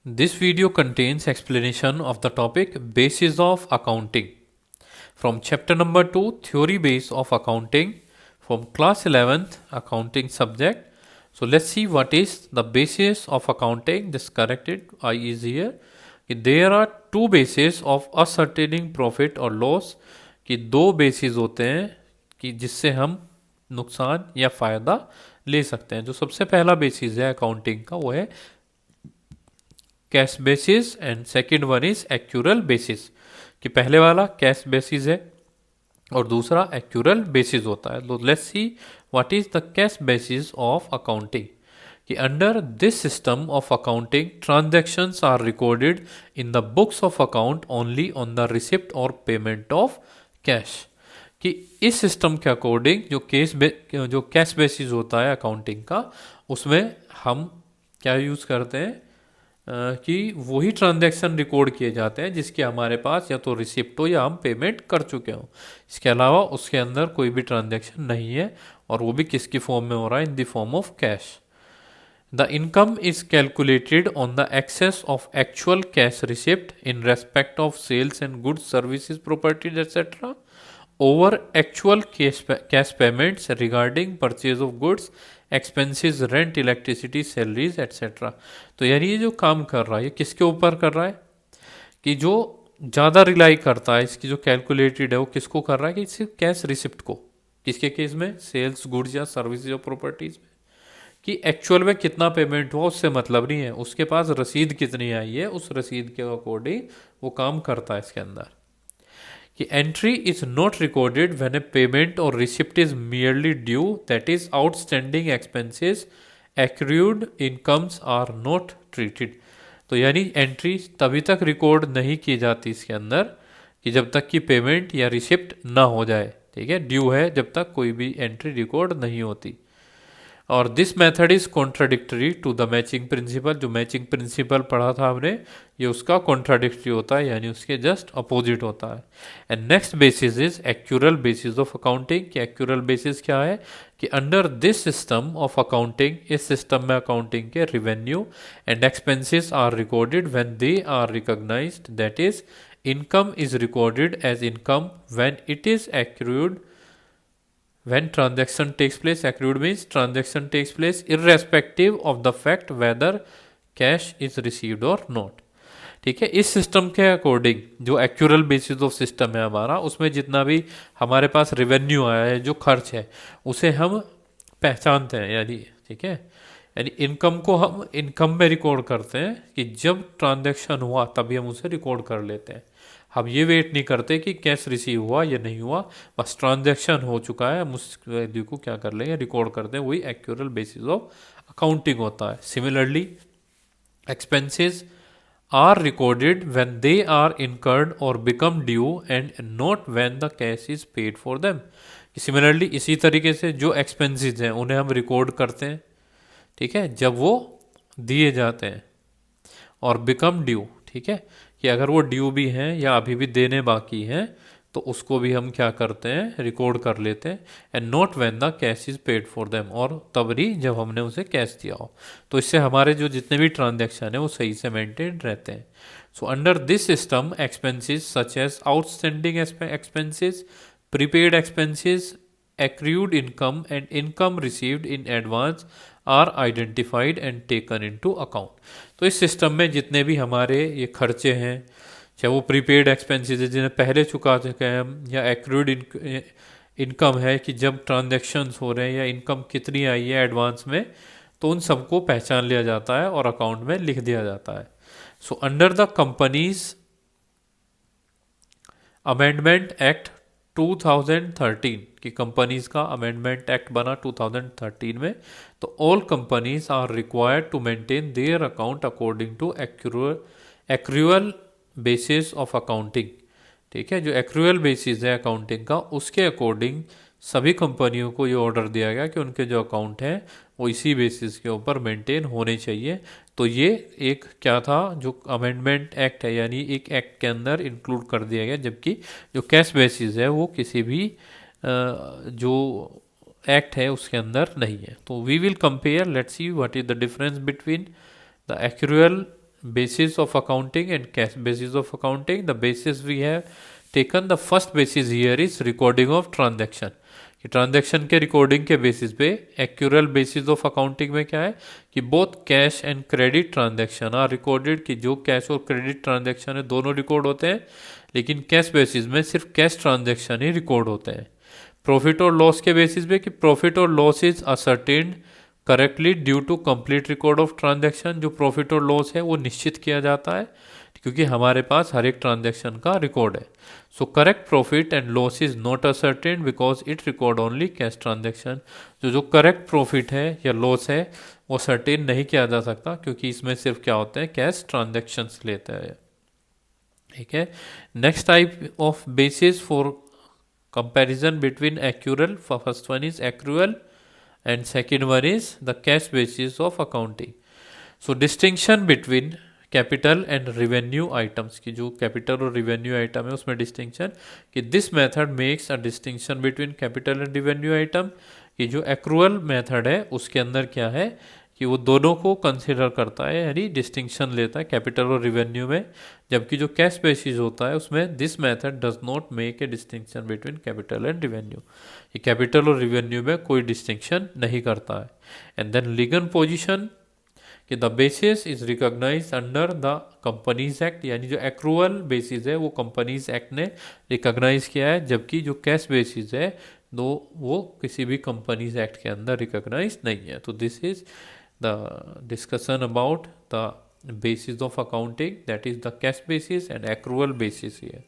This video contains explanation of the topic Basis of Accounting from chapter number 2 Theory Base of Accounting from class 11th accounting subject. So let's see what is the basis of accounting. Just corrected, I is here. There are two bases of ascertaining profit और loss कि दो basis होते हैं कि जिससे हम नुकसान या फ़ायदा ले सकते हैं. जो सबसे पहला बेसिस है अकाउंटिंग का वो है cash basis and second one is accrual basis. कि पहले वाला कैश बेसिस है और दूसरा एक्यूरल बेसिस होता है. तो let's see what is the cash basis of accounting. कि under this system of accounting transactions are recorded in the books of account only on the receipt or payment of cash. कि इस system के according जो cash basis होता है accounting का उसमें हम क्या यूज़ करते हैं कि वही ट्रांजैक्शन रिकॉर्ड किए जाते हैं जिसके हमारे पास या तो रिसिप्ट हो या हम पेमेंट कर चुके हों. इसके अलावा उसके अंदर कोई भी ट्रांजैक्शन नहीं है और वो भी किसकी फॉर्म में हो रहा है, in the form of cash. The income is calculated on the excess of actual cash receipt in respect of sales and goods, services, properties, etc. over actual cash payments regarding purchase of goods, expenses, rent, electricity, salaries, etc. तो यानी ये जो काम कर रहा है ये किसके ऊपर कर रहा है कि जो ज़्यादा रिलाई करता है, इसकी जो कैलकुलेटेड है वो किसको कर रहा है कि सिर्फ कैश रिसिप्ट को. किसके केस में, सेल्स, गुड्स या सर्विसेज और प्रॉपर्टीज़ में. कि एक्चुअल में कितना पेमेंट हुआ उससे मतलब नहीं है, उसके पास रसीद कितनी आई है उस रसीद के अकॉर्डिंग वो काम करता है इसके अंदर. कि entry is not recorded when a payment or receipt is merely due, that is outstanding expenses accrued incomes are not treated. तो यानी एंट्री तभी तक रिकॉर्ड नहीं की जाती इसके अंदर कि जब तक कि पेमेंट या रिसिप्ट ना हो जाए. ठीक है, ड्यू है जब तक कोई भी एंट्री रिकॉर्ड नहीं होती. और this method is contradictory to the matching principle. जो मैचिंग प्रिंसिपल पढ़ा था हमने ये उसका कॉन्ट्राडिक्टरी होता है यानी उसके जस्ट अपोजिट होता है. And next basis is accrual basis of accounting. कि एक्यूरल बेसिस क्या है कि under this system of accounting, इस सिस्टम में अकाउंटिंग के revenue and expenses are recorded when they are recognised, that is income is recorded as income when it is accrued. When transaction takes place, accrued means transaction takes place irrespective of the fact whether cash is received or not. ठीक है, इस system के according जो accrual basis of system है हमारा, उसमें जितना भी हमारे पास रेवेन्यू आया है, जो खर्च है, उसे हम पहचानते हैं. यानी ठीक है, यानी इनकम को हम इनकम में रिकॉर्ड करते हैं कि जब ट्रांजैक्शन हुआ तभी हम उसे रिकॉर्ड कर लेते हैं. हम ये वेट नहीं करते कि कैश रिसीव हुआ या नहीं हुआ, बस ट्रांजैक्शन हो चुका है हम उस वैल्यू को क्या कर लेंगे, रिकॉर्ड करते हैं. वही एक्यूरल बेसिस ऑफ अकाउंटिंग होता है. Similarly expenses are recorded when they are incurred or become due and not when the cash is paid for them. Similarly इसी तरीके से जो एक्सपेंसेस हैं उन्हें हम रिकॉर्ड करते हैं, ठीक है, जब वो दिए जाते हैं और बिकम ड्यू. ठीक है, कि अगर वो ड्यू भी हैं या अभी भी देने बाकी हैं तो उसको भी हम क्या करते हैं, रिकॉर्ड कर लेते हैं. And not when the cash is paid for them, और तब ही जब हमने उसे कैश दिया हो. तो इससे हमारे जो जितने भी ट्रांजैक्शन है वो सही से मेंटेन रहते हैं. So under this system expenses such as outstanding expenses, prepaid expenses, accrued income and income received in advance are identified and taken into account. तो इस सिस्टम में जितने भी हमारे ये खर्चे हैं, चाहे वो प्रीपेड एक्सपेंसेस है जिन्हें पहले चुका चुके हैं हम, या एक्रूड इनकम है कि जब ट्रांजैक्शंस हो रहे हैं या इनकम कितनी आई है एडवांस में, तो उन सबको पहचान लिया जाता है और अकाउंट में लिख दिया जाता है. So under the companies amendment act 2013 की कंपनीज का अमेंडमेंट एक्ट बना 2013 में, तो all companies are required to maintain their account according to accrual basis of accounting. ठीक है, जो एक्रूअल बेसिस है अकाउंटिंग का उसके अकॉर्डिंग सभी कंपनियों को ये ऑर्डर दिया गया कि उनके जो अकाउंट हैं वो इसी बेसिस के ऊपर मेंटेन होने चाहिए. तो ये एक क्या था, जो अमेंडमेंट एक्ट है यानी एक एक्ट के अंदर इंक्लूड कर दिया गया, जबकि जो कैश बेसिस है वो किसी भी जो एक्ट है उसके अंदर नहीं है. तो we will compare, let's see what is the difference between the accrual basis of accounting and cash basis of accounting. The basis we have taken, the first basis here is recording of transaction. कि transaction के recording के basis पे accrual basis of accounting में क्या है कि both cash and credit transaction are recorded, कि जो कैश और क्रेडिट ट्रांजैक्शन है दोनों रिकॉर्ड होते हैं, लेकिन कैश बेसिस में सिर्फ कैश ट्रांजैक्शन ही रिकॉर्ड होते हैं. प्रॉफिट और लॉस के बेसिस पे कि प्रॉफिट और loss is ascertained correctly due to complete record of transaction. जो प्रॉफिट और लॉस है वो निश्चित किया जाता है क्योंकि हमारे पास हर एक ट्रांजैक्शन का रिकॉर्ड है. So correct profit and loss is not ascertained because it record only cash transaction. जो करेक्ट प्रॉफिट है या लॉस है वो सर्टेन नहीं किया जा सकता क्योंकि इसमें सिर्फ क्या होते हैं, कैश ट्रांजैक्शंस लेते हैं. ठीक है. Next type of basis for comparison between accrual, first one is accrual and second one is the cash basis of accounting. So distinction between capital and revenue items की, जो कैपिटल और revenue item है उसमें distinction, कि this method makes a distinction between capital and revenue item. कि जो accrual method है उसके अंदर क्या है कि वो दोनों को कंसिडर करता है, यानी डिस्टिंक्शन लेता है कैपिटल और रेवेन्यू में. जबकि जो कैश बेसिस होता है उसमें this method does not make a distinction between capital and revenue. ये कैपिटल और रेवेन्यू में कोई डिस्टिंक्शन नहीं करता है. एंड देन लीगल पोजीशन कि the basis is recognise under the companies act, यानी जो एक्रूअल बेसिस है वो कंपनीज एक्ट ने रिकॉग्नाइज किया है, जबकि जो कैश बेसिस है वो किसी भी कंपनीज एक्ट के अंदर रिकॉग्नाइज नहीं है. तो this is the discussion about the basis of accounting, that is the cash basis and accrual basis here.